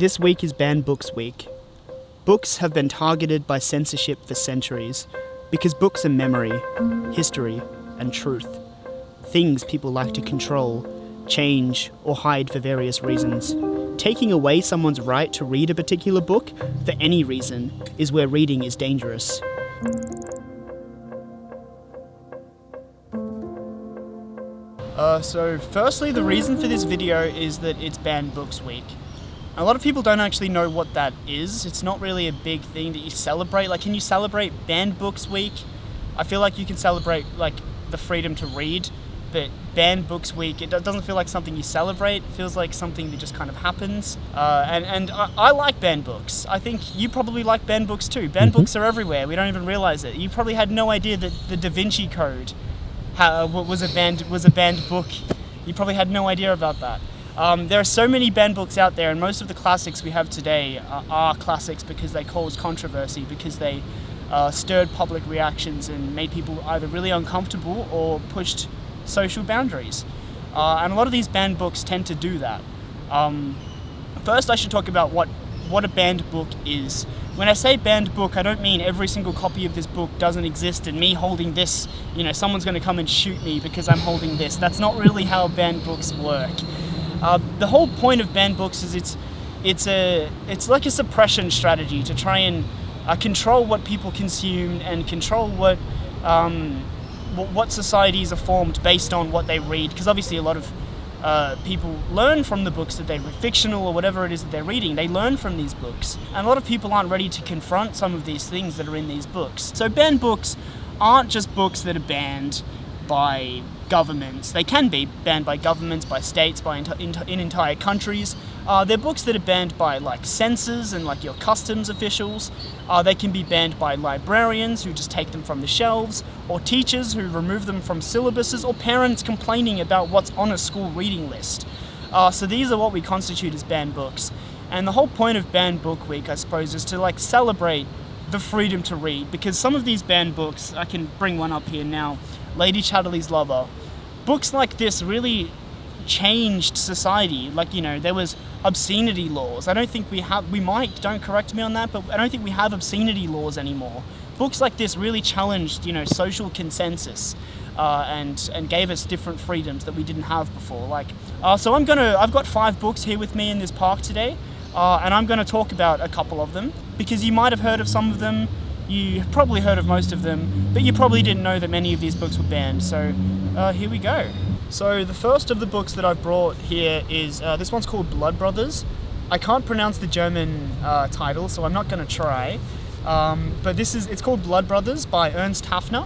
This week is Banned Books Week. Books have been targeted by censorship for centuries because books are memory, history, and truth. Things people like to control, change, or hide for various reasons. Taking away someone's right to read a particular book for any reason is where reading is dangerous. So firstly, the reason for this video is that it's Banned Books Week. A lot of people don't actually know what that is. It's not really a big thing that you celebrate. Like, can you celebrate Banned Books Week? I feel like you can celebrate, like, the freedom to read, but Banned Books Week, it doesn't feel like something you celebrate. It feels like something that just kind of happens. And I like banned books. I think you probably like banned books too. Banned books are everywhere. We don't even realize it. You probably had no idea that the Da Vinci Code was a banned book. You probably had no idea about that. There are so many banned books out there, and most of the classics we have today are classics because they caused controversy, because they stirred public reactions and made people either really uncomfortable or pushed social boundaries. And a lot of these banned books tend to do that. First, I should talk about what a banned book is. When I say banned book, I don't mean every single copy of this book doesn't exist and me holding this, someone's going to come and shoot me because I'm holding this. That's not really how banned books work. The whole point of banned books is it's like a suppression strategy to try and control what people consume and control what societies are formed based on what they read. Because obviously a lot of people learn from the books that they read, fictional or whatever it is that they're reading. They learn from these books, and a lot of people aren't ready to confront some of these things that are in these books. So banned books aren't just books that are banned by governments. They can be banned by governments, by states, in entire countries. They're books that are banned by censors and your customs officials. They can be banned by librarians who just take them from the shelves, or teachers who remove them from syllabuses, or parents complaining about what's on a school reading list. So these are what we constitute as banned books. And the whole point of Banned Book Week, I suppose, is to celebrate the freedom to read, because some of these banned books, I can bring one up here now, Lady Chatterley's Lover. Books like this really changed society. There was obscenity laws. I don't think don't correct me on that, but I don't think we have obscenity laws anymore. Books like this really challenged, social consensus, and gave us different freedoms that we didn't have before. So I've got 5 books here with me in this park today, and I'm gonna talk about a couple of them, because you might have heard of some of them, you've probably heard of most of them, but you probably didn't know that many of these books were banned. So here we go. So the first of the books that I've brought here is, this one's called Blood Brothers. I can't pronounce the German title, so I'm not going to try. But it's called Blood Brothers by Ernst Haffner.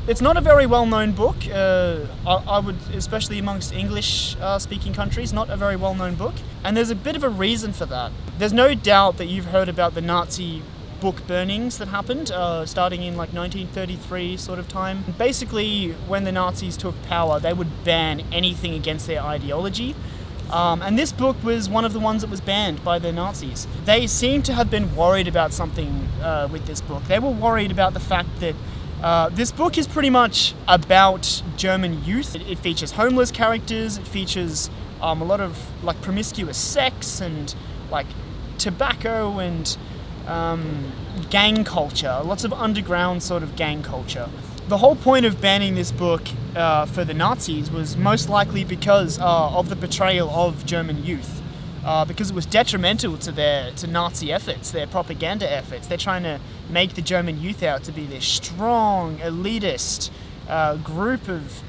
It's not a very well-known book. I would, especially amongst English-speaking countries, not a very well-known book. And there's a bit of a reason for that. There's no doubt that you've heard about the Nazi book burnings that happened starting in 1933 sort of time. Basically, when the Nazis took power, they would ban anything against their ideology. And this book was one of the ones that was banned by the Nazis. They seem to have been worried about something with this book. They were worried about the fact that this book is pretty much about German youth. It features homeless characters, it features a lot of promiscuous sex and tobacco and gang culture, lots of underground sort of gang culture. The whole point of banning this book for the Nazis was most likely because of the betrayal of German youth, because it was detrimental to Nazi efforts, their propaganda efforts. They're trying to make the German youth out to be this strong, elitist group of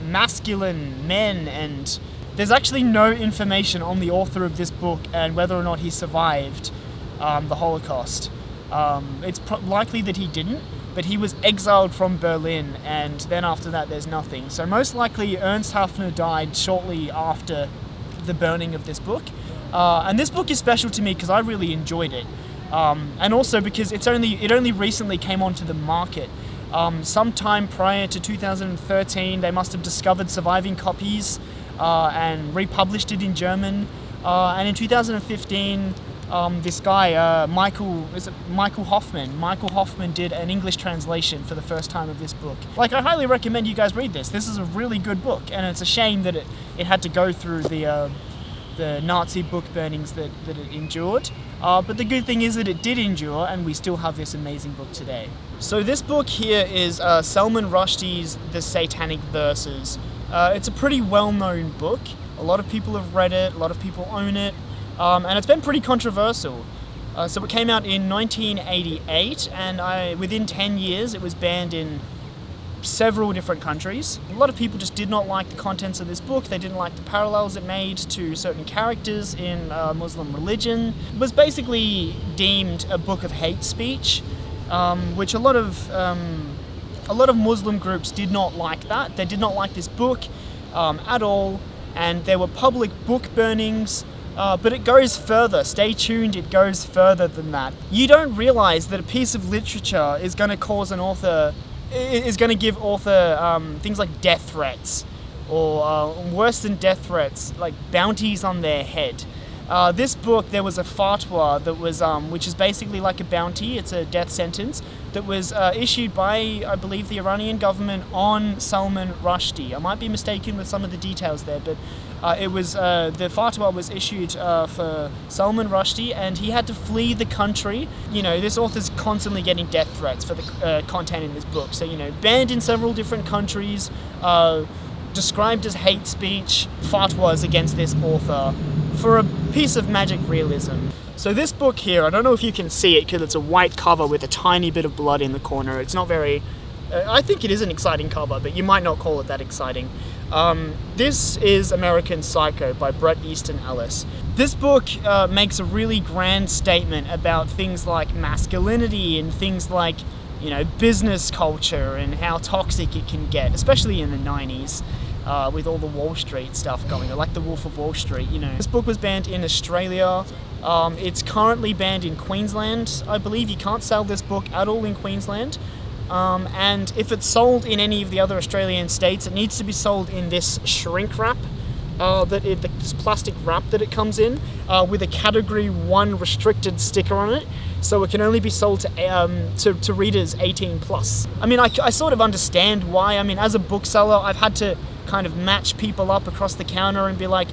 masculine men, and there's actually no information on the author of this book and whether or not he survived the Holocaust. It's likely that he didn't, but he was exiled from Berlin, and then after that there's nothing. So most likely Ernst Haffner died shortly after the burning of this book. And this book is special to me because I really enjoyed it. And also because it only recently came onto the market. Sometime prior to 2013, they must have discovered surviving copies and republished it in German. And in 2015, this guy, Michael Hoffman? Michael Hoffman did an English translation for the first time of this book. I highly recommend you guys read this. This is a really good book, and it's a shame that it had to go through the the Nazi book burnings that it endured. But the good thing is that it did endure, and we still have this amazing book today. So this book here is Salman Rushdie's The Satanic Verses. It's a pretty well-known book. A lot of people have read it, a lot of people own it, and it's been pretty controversial. So it came out in 1988, and within 10 years it was banned in several different countries. A lot of people just did not like the contents of this book. They didn't like the parallels it made to certain characters in Muslim religion. It was basically deemed a book of hate speech, which a lot of Muslim groups did not like that. They did not like this book at all, and there were public book burnings. But it goes further. Stay tuned, it goes further than that. You don't realize that a piece of literature is going to give author things like death threats, or worse than death threats, like bounties on their head. This book, there was a fatwa that was, which is basically like a bounty, it's a death sentence, that was issued by, I believe, the Iranian government on Salman Rushdie. I might be mistaken with some of the details there, but the fatwa was issued for Salman Rushdie, and he had to flee the country. You know, this author's constantly getting death threats for the content in this book. So, you know, banned in several different countries, described as hate speech, fatwas against this author for a piece of magic realism. So this book here, I don't know if you can see it because it's a white cover with a tiny bit of blood in the corner. It's not very... I think it is an exciting cover, but you might not call it that exciting. This is American Psycho by Bret Easton Ellis. This book makes a really grand statement about things like masculinity and things like, you know, business culture and how toxic it can get, especially in the 90s. With all the Wall Street stuff going on, like The Wolf of Wall Street, you know. This book was banned in Australia. It's currently banned in Queensland, I believe. You can't sell this book at all in Queensland. And if it's sold in any of the other Australian states, it needs to be sold in this shrink wrap, this plastic wrap that it comes in, with a Category 1 restricted sticker on it. So it can only be sold to readers 18 plus. I mean, I sort of understand why. I mean, as a bookseller, I've had to kind of match people up across the counter and be like,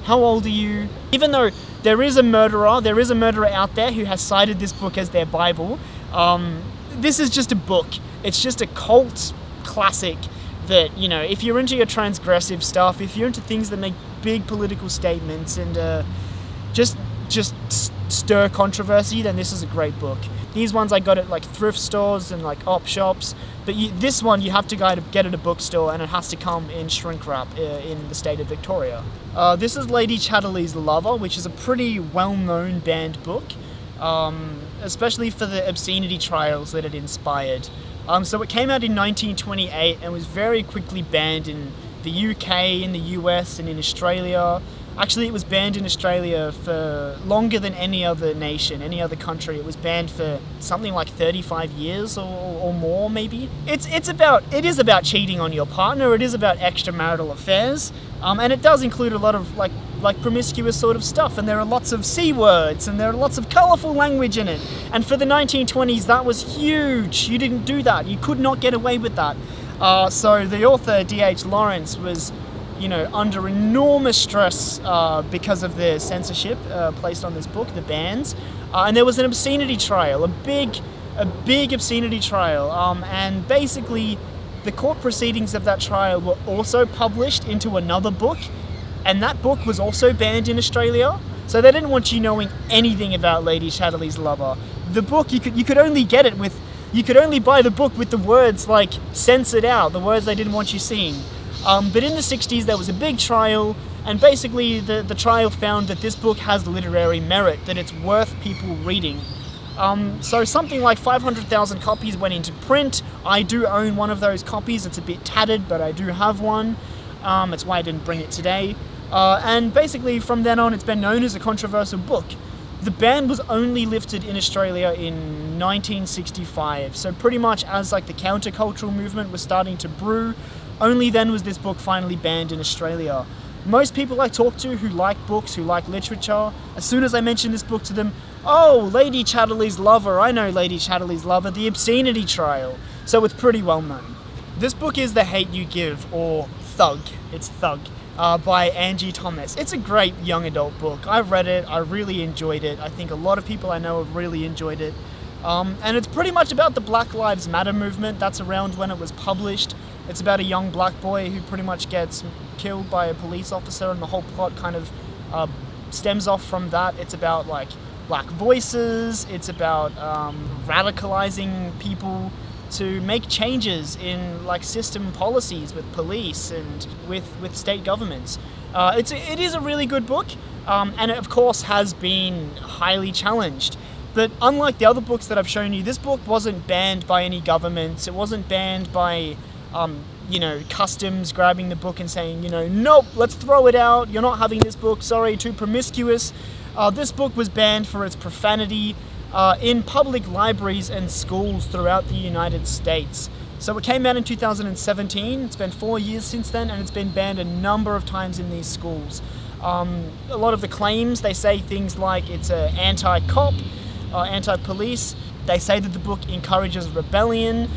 how old are you? Even though there is a murderer out there who has cited this book as their Bible, this is just a book. It's just a cult classic that, you know, if you're into your transgressive stuff, if you're into things that make big political statements and just stir controversy, then this is a great book. These ones I got at like thrift stores and like op shops, but this one you have to go to get at a bookstore, and it has to come in shrink wrap in the state of Victoria. This is Lady Chatterley's Lover, which is a pretty well-known banned book, especially for the obscenity trials that it inspired. So it came out in 1928 and was very quickly banned in the UK, in the US, and in Australia. Actually, it was banned in Australia for longer than any other nation, any other country. It was banned for something like 35 years or more, maybe. It is about cheating on your partner. It is about extramarital affairs, and it does include a lot of like promiscuous sort of stuff. And there are lots of C words, and there are lots of colourful language in it. And for the 1920s, that was huge. You didn't do that. You could not get away with that. So the author D.H. Lawrence was, you know, under enormous stress because of the censorship placed on this book, the bans, and there was an obscenity trial, a big obscenity trial, and basically the court proceedings of that trial were also published into another book, and that book was also banned in Australia. So they didn't want you knowing anything about Lady Chatterley's Lover. The book, you could only get it with, you could only buy the book with the words like censored out, the words they didn't want you seeing. But in the 60s there was a big trial, and basically the trial found that this book has literary merit, that it's worth people reading. So something like 500,000 copies went into print. I do own one of those copies. It's a bit tattered, but I do have one. That's why I didn't bring it today. And basically from then on it's been known as a controversial book. The ban was only lifted in Australia in 1965, so pretty much as like the countercultural movement was starting to brew, only then was this book finally banned in Australia. Most people I talk to who like books, who like literature, as soon as I mention this book to them, oh, Lady Chatterley's Lover, I know Lady Chatterley's Lover, the obscenity trial. So it's pretty well known. This book is The Hate You Give, or Thug. It's Thug. by Angie Thomas. It's a great young adult book. I read it, I really enjoyed it. I think a lot of people I know have really enjoyed it. And it's pretty much about the Black Lives Matter movement. That's around when it was published. It's about a young black boy who pretty much gets killed by a police officer, and the whole plot kind of stems off from that. It's about like black voices. It's about radicalizing people to make changes in like system policies with police and with state governments. It is a really good book, and it of course has been highly challenged. But unlike the other books that I've shown you, this book wasn't banned by any governments. It wasn't banned by customs grabbing the book and saying, nope, let's throw it out. You're not having this book. Sorry, too promiscuous. This book was banned for its profanity in public libraries and schools throughout the United States. So it came out in 2017. It's been 4 years since then, and it's been banned a number of times in these schools. A lot of the claims, they say things like it's anti-cop, anti-police. They say that the book encourages rebellion.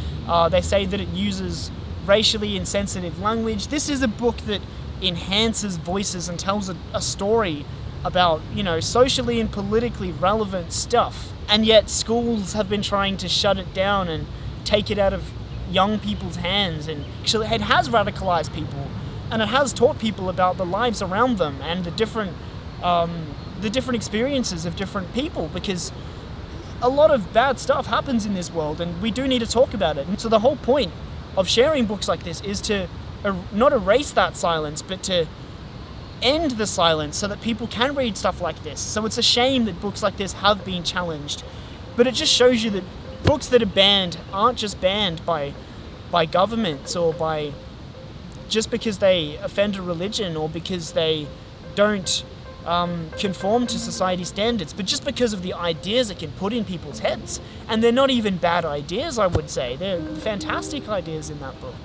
They say that it uses racially insensitive language. This is a book that enhances voices and tells a story about, socially and politically relevant stuff. And yet schools have been trying to shut it down and take it out of young people's hands. And actually it has radicalized people, and it has taught people about the lives around them and the different experiences of different people, because a lot of bad stuff happens in this world and we do need to talk about it. And so the whole point of sharing books like this is to not erase that silence, but to end the silence so that people can read stuff like this. So it's a shame that books like this have been challenged, but it just shows you that books that are banned aren't just banned by governments or by just because they offend a religion or because they don't conform to society standards, but just because of the ideas it can put in people's heads. And they're not even bad ideas, I would say. They're fantastic ideas in that book.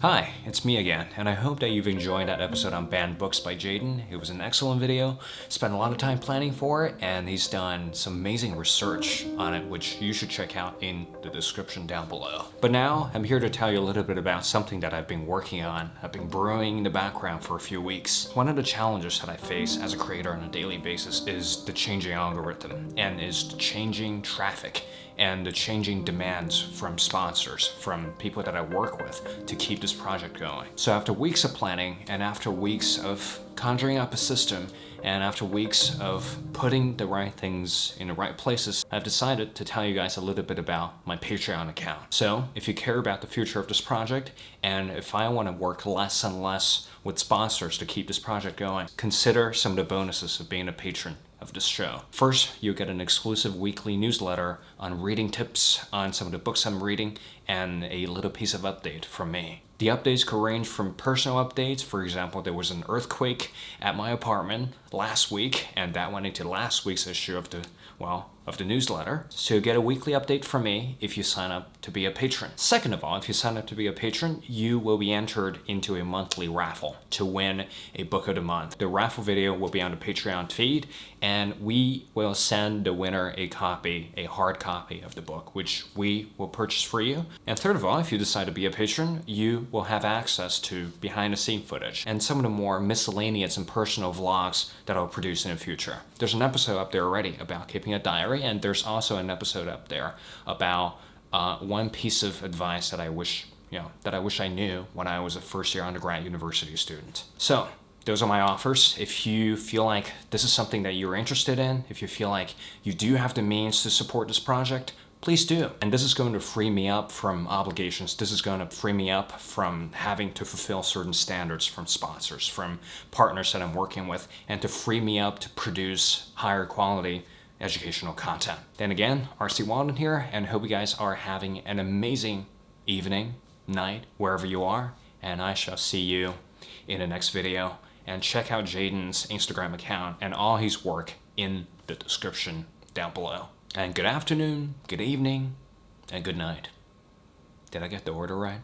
Hi, it's me again, and I hope that you've enjoyed that episode on banned books by Jaidyn. It was an excellent video, spent a lot of time planning for it, and he's done some amazing research on it, which you should check out in the description down below. But now, I'm here to tell you a little bit about something that I've been working on. I've been brewing in the background for a few weeks. One of the challenges that I face as a creator on a daily basis is the changing algorithm, and is the changing traffic, and the changing demands from sponsors, from people that I work with to keep this project going. So after weeks of planning, and after weeks of conjuring up a system, and after weeks of putting the right things in the right places, I've decided to tell you guys a little bit about my Patreon account. So if you care about the future of this project, and if I want to work less and less with sponsors to keep this project going, consider some of the bonuses of being a patron of this show. First, you'll get an exclusive weekly newsletter on reading tips on some of the books I'm reading, and a little piece of update from me. The updates could range from personal updates. For example, there was an earthquake at my apartment last week, and that went into last week's issue of the newsletter. So you get a weekly update from me if you sign up to be a patron. Second of all, if you sign up to be a patron, you will be entered into a monthly raffle to win a book of the month. The raffle video will be on the Patreon feed, and we will send the winner a hard copy of the book, which we will purchase for you. And third of all, if you decide to be a patron, you will have access to behind the scene footage and some of the more miscellaneous and personal vlogs that I'll produce in the future. There's an episode up there already about keeping a diary, and there's also an episode up there about one piece of advice that I wish I knew when I was a first-year undergrad university student. So those are my offers. If you feel like this is something that you're interested in, if you feel like you do have the means to support this project, please do. And this is going to free me up from obligations. This is going to free me up from having to fulfill certain standards from sponsors, from partners that I'm working with, and to free me up to produce higher quality educational content. Then again, RC Waldun here, and hope you guys are having an amazing evening, night, wherever you are, and I shall see you in the next video. And check out Jaidyn's Instagram account and all his work in the description down below. And good afternoon, good evening, and good night. Did I get the order right?